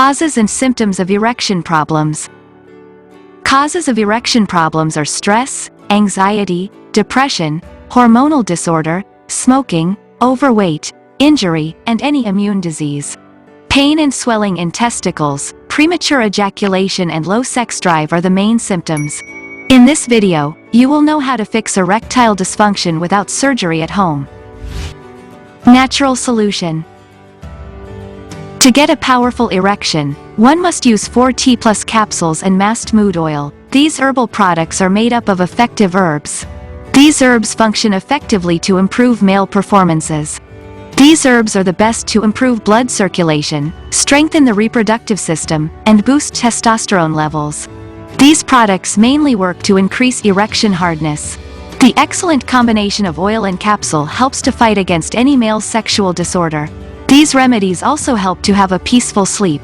Causes and symptoms of erection problems. Causes of erection problems are stress, anxiety, depression, hormonal disorder, smoking, overweight, injury, and any immune disease. Pain and swelling in testicles, premature ejaculation and low sex drive are the main symptoms. In this video, you will know how to fix erectile dysfunction without surgery at home. Natural solution. To get a powerful erection, one must use 4T+ capsules and Mast Mood oil. These herbal products are made up of effective herbs. These herbs function effectively to improve male performances. These herbs are the best to improve blood circulation, strengthen the reproductive system, and boost testosterone levels. These products mainly work to increase erection hardness. The excellent combination of oil and capsule helps to fight against any male sexual disorder. These remedies also help to have a peaceful sleep.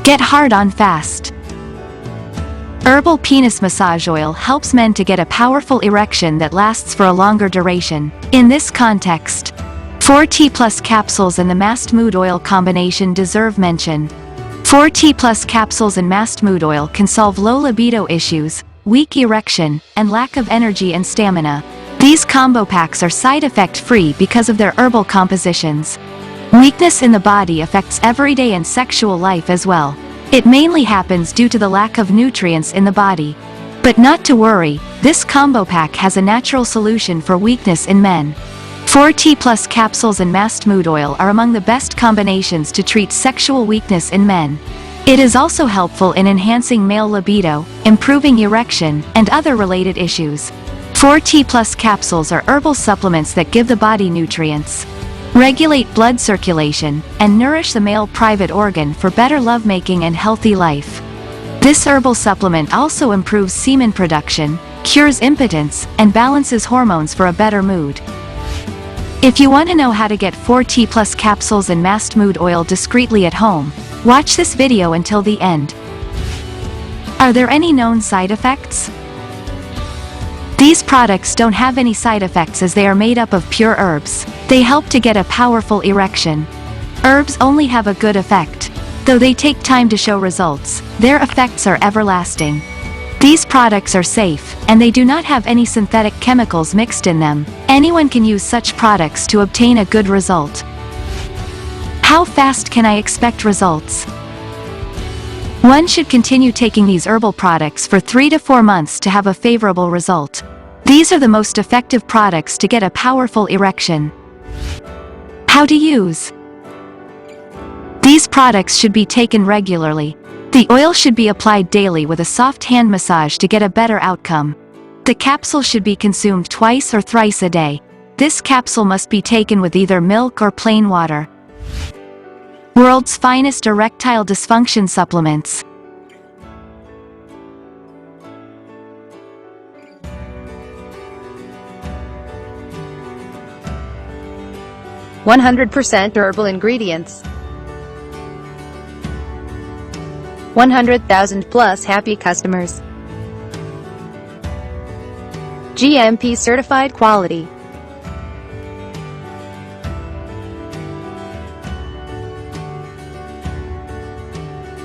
Get hard on fast. Herbal penis massage oil helps men to get a powerful erection that lasts for a longer duration. In this context, 4T+ capsules and the Mast Mood oil combination deserve mention. 4T+ capsules and Mast Mood oil can solve low libido issues, weak erection, and lack of energy and stamina. These combo packs are side effect free because of their herbal compositions. Weakness in the body affects everyday and sexual life as well. It mainly happens due to the lack of nutrients in the body. But not to worry, this combo pack has a natural solution for weakness in men. 4T+ capsules and Mast Mood oil are among the best combinations to treat sexual weakness in men. It is also helpful in enhancing male libido, improving erection, and other related issues. 4T+ capsules are herbal supplements that give the body nutrients, regulate blood circulation, and nourish the male private organ for better lovemaking and healthy life. This herbal supplement also improves semen production, cures impotence, and balances hormones for a better mood. If you want to know how to get 4T+ capsules and Mast Mood oil discreetly at home, watch this video until the end. Are there any known side effects? These products don't have any side effects as they are made up of pure herbs. They help to get a powerful erection. Herbs only have a good effect. Though they take time to show results, their effects are everlasting. These products are safe, and they do not have any synthetic chemicals mixed in them. Anyone can use such products to obtain a good result. How fast can I expect results? One should continue taking these herbal products for 3 to 4 months to have a favorable result. These are the most effective products to get a powerful erection. How to use? These products should be taken regularly. The oil should be applied daily with a soft hand massage to get a better outcome. The capsule should be consumed twice or thrice a day. This capsule must be taken with either milk or plain water. World's finest erectile dysfunction supplements. %100% herbal ingredients. 100,000 plus happy customers. GMP certified quality.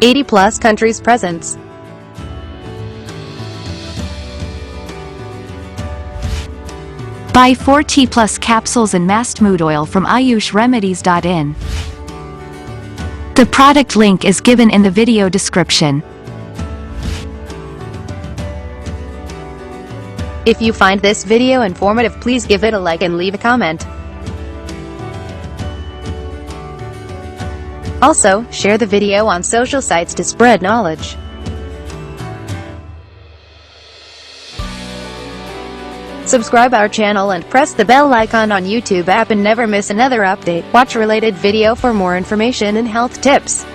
+80 countries presence. Buy 4T+ capsules and Mast Mood oil from ayushremedies.in. The product link is given in the video description. If you find this video informative, please give it a like and leave a comment. Also, share the video on social sites to spread knowledge. Subscribe our channel and press the bell icon on YouTube app and never miss another update. Watch related video for more information and health tips.